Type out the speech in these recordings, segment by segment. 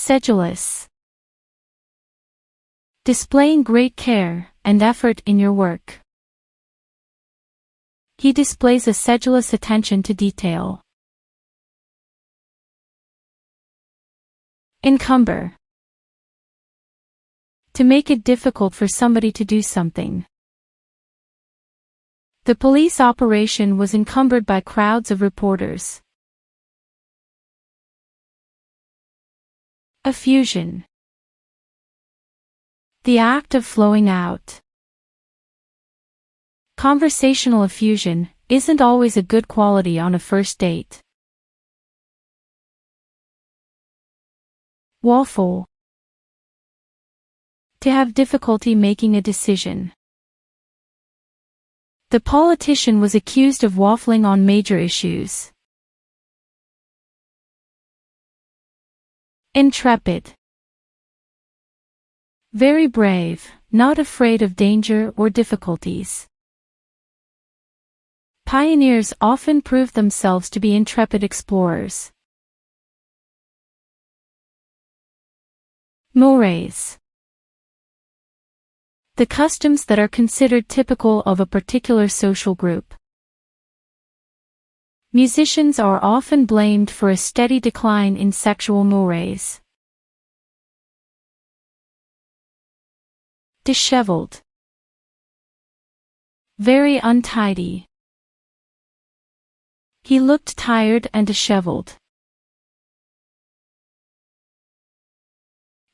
Sedulous. Displaying great care and effort in your work. He displays a sedulous attention to detail. Encumber. To make it difficult for somebody to do something. The police operation was encumbered by crowds of reporters. Effusion. The act of flowing out. Conversational effusion isn't always a good quality on a first date. Waffle. To have difficulty making a decision. The politician was accused of waffling on major issues. Intrepid. Very brave, not afraid of danger or difficulties. Pioneers often prove themselves to be intrepid explorers. Mores. The customs that are considered typical of a particular social group. Musicians are often blamed for a steady decline in sexual mores. Disheveled. Very untidy. He looked tired and disheveled.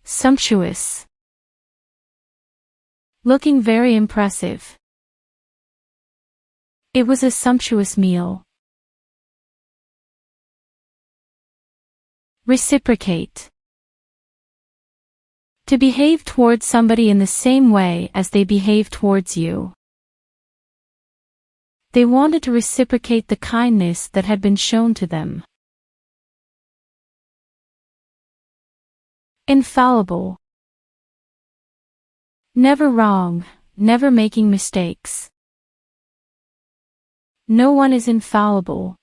Sumptuous. Looking very impressive. It was a sumptuous meal. Reciprocate. To behave towards somebody in the same way as they behave towards you. They wanted to reciprocate the kindness that had been shown to them. Infallible. Never wrong, never making mistakes. No one is infallible.